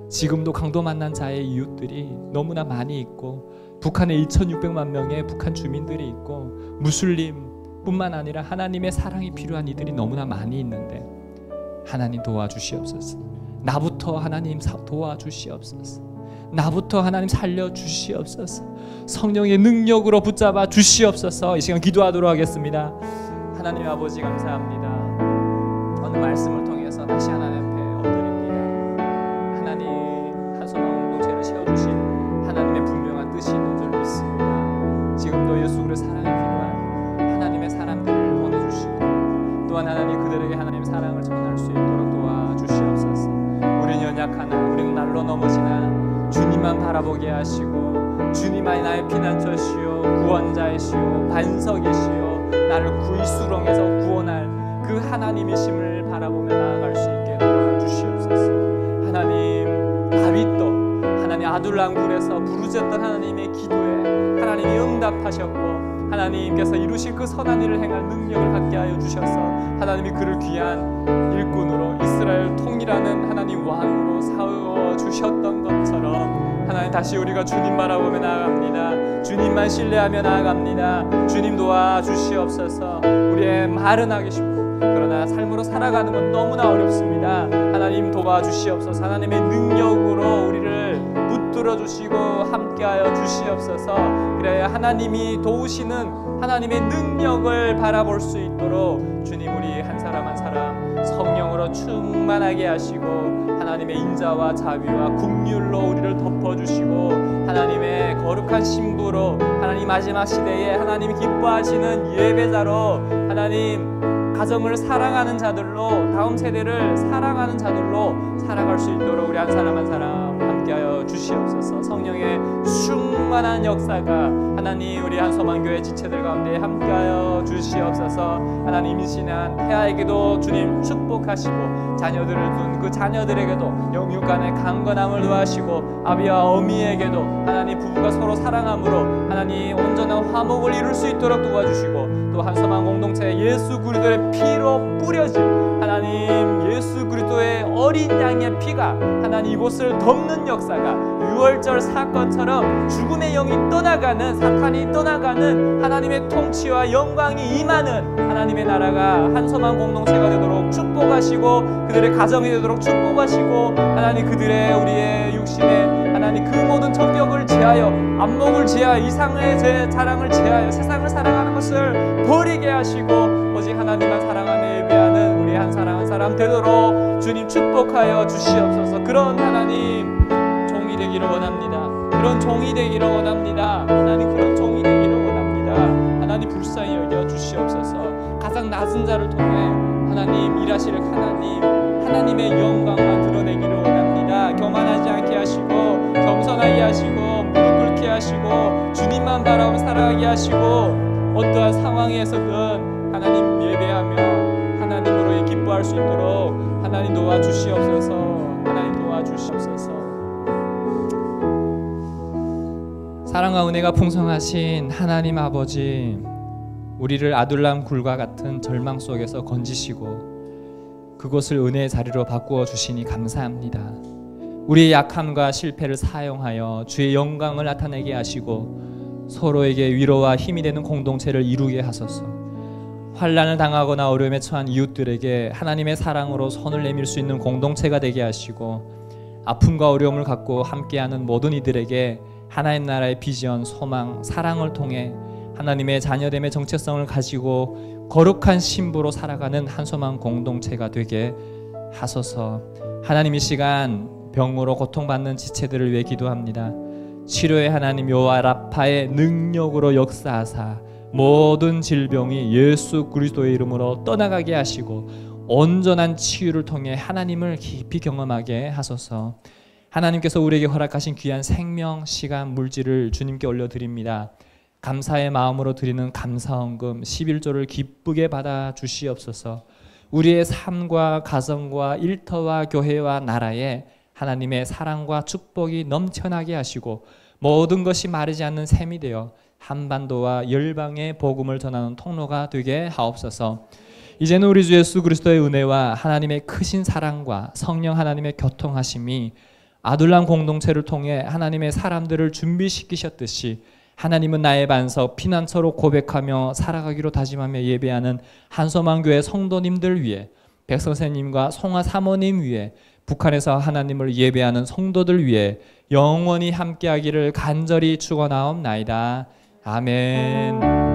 지금도 강도 만난 자의 이웃들이 너무나 많이 있고, 북한에 2,600만 명의 북한 주민들이 있고, 무슬림뿐만 아니라 하나님의 사랑이 필요한 이들이 너무나 많이 있는데, 하나님 도와주시옵소서. 나부터 하나님 도와주시옵소서. 나부터 하나님 살려주시옵소서. 성령의 능력으로 붙잡아 주시옵소서. 이 시간 기도하도록 하겠습니다. 하나님 아버지 감사합니다. 오늘 말씀을 통해서 다시 하나님 앞에 엎드립니다. 하나님 한소망 공동체를 세워주신 하나님의 분명한 뜻이 있는 줄 믿습니다. 지금도 예수 그리스도의 사랑이 필요한 하나님의 사람들을 보내주시고, 또한 하나님 그들에게 하나님의 사랑을 전할 수 있도록 도와주시옵소서. 우리는 연약하나, 우리는 날로 넘어지나 주님만 바라보게 하시고, 주님만이 나의 피난처시오, 구원자이시오, 반석이시오, 나를 구이수렁에서 구원할 그 하나님이심을 바라보며 나아갈 수 있게 도와주시옵소서. 하나님, 다윗도 하나님 아둘람 굴에서 부르짖었던 하나님의 기도에 하나님이 응답하셨고, 하나님께서 이루신 그 선한 일을 행할 능력을 갖게 하여 주셔서 하나님이 그를 귀한 일꾼으로 이스라엘 통일하는 하나님 왕으로 세워 주셨던 것처럼, 하나님 다시 우리가 주님 바라보며 나아갑니다. 주님만 신뢰하며 나아갑니다. 주님 도와주시옵소서. 우리의 말은 하기 쉽고, 그러나 삶으로 살아가는 건 너무나 어렵습니다. 하나님 도와주시옵소서. 하나님의 능력으로 우리를 붙들어 주시고 함께하여 주시옵소서. 그래야 하나님이 도우시는 하나님의 능력을 바라볼 수 있도록 주님, 우리 한 사람 한 사람 성령으로 충만하게 하시고, 하나님의 인자와 자비와 긍휼로 우리를 덮어주시고, 하나님의 거룩한 신부로, 하나님 마지막 시대에 하나님이 기뻐하시는 예배자로, 하나님 가정을 사랑하는 자들로, 다음 세대를 사랑하는 자들로 살아갈 수 있도록 우리 한 사람 한 사람 함께하여 주시옵소서. 성령의 충만한 역사가 하나님 우리 한소망교회 지체들 가운데 함께하여 주시옵소서. 하나님 임신한 태아에게도 주님 축복하시고, 자녀들을 둔 그 자녀들에게도 영육간의 강건함을 도하시고, 아비와 어미에게도 하나님 부부가 서로 사랑함으로 하나님 온전한 화목을 이룰 수 있도록 도와주시고, 또 한소망 공동체 예수 그리스도의 피로 뿌려진 하나님 예수 그리스도의 어린 양의 피가 하나님 이곳을 덮는 역사가 유월절 사건처럼 죽음의 영이 떠나가는, 사탄이 떠나가는 하나님의 통치와 영광이 임하는 하나님의 나라가 한소망 공동체가 되도록 축복하시고, 그들의 가정이 되도록 축복하시고, 하나님 그들의 우리의 육신에 하나님 그 모든 정욕을 제하여, 안목을 제하여, 이상의 자랑을 제하여 세상을 살아가는 것을 버리게 하시고, 오직 하나님만 사랑하며 예배하는 우리 한 사람 한 사람 되도록 주님 축복하여 주시옵소서. 그런 하나님 종이 되기를 원합니다. 그런 종이 되기를 원합니다. 하나님 그런 종이 되기를 원합니다. 하나님 불쌍히 여겨 주시옵소서. 가장 낮은 자를 통해 하나님 일하실 하나님, 하나님의 영광만 드러내기를 원합니다. 교만하지 않게 하시고, 겸손하게 하시고, 무릎 꿇게 하시고, 주님만 바라보며 살아가게 하시고, 어떠한 상황에서든 하나님 예배하며 하나님으로 기뻐할 수 있도록 하나님 도와주시옵소서. 하나님 도와주시옵소서. 사랑과 은혜가 풍성하신 하나님 아버지, 우리를 아둘람 굴과 같은 절망 속에서 건지시고, 그것을 은혜의 자리로 바꾸어 주시니 감사합니다. 우리의 약함과 실패를 사용하여 주의 영광을 나타내게 하시고 서로에게 위로와 힘이 되는 공동체를 이루게 하소서. 환난을 당하거나 어려움에 처한 이웃들에게 하나님의 사랑으로 손을 내밀 수 있는 공동체가 되게 하시고 아픔과 어려움을 갖고 함께하는 모든 이들에게 하나님 나라의 비전, 소망, 사랑을 통해 하나님의 자녀됨의 정체성을 가지고 거룩한 신부로 살아가는 한소망 공동체가 되게 하소서. 하나님, 이 시간 병으로 고통받는 지체들을 위해 기도합니다. 치료의 하나님 여호와 라파의 능력으로 역사하사 모든 질병이 예수 그리스도의 이름으로 떠나가게 하시고 온전한 치유를 통해 하나님을 깊이 경험하게 하소서. 하나님께서 우리에게 허락하신 귀한 생명, 시간, 물질을 주님께 올려드립니다. 감사의 마음으로 드리는 감사헌금 11조를 기쁘게 받아 주시옵소서. 우리의 삶과 가정과 일터와 교회와 나라에 하나님의 사랑과 축복이 넘쳐나게 하시고 모든 것이 마르지 않는 샘이 되어 한반도와 열방의 복음을 전하는 통로가 되게 하옵소서. 이제는 우리 주 예수 그리스도의 은혜와 하나님의 크신 사랑과 성령 하나님의 교통하심이 아둘람 공동체를 통해 하나님의 사람들을 준비시키셨듯이 하나님은 나의 반석 피난처로 고백하며 살아가기로 다짐하며 예배하는 한소망교회 성도님들 위해, 백선생님과 송하 사모님 위해, 북한에서 하나님을 예배하는 성도들 위해 영원히 함께하기를 간절히 축원하옵나이다. 아멘.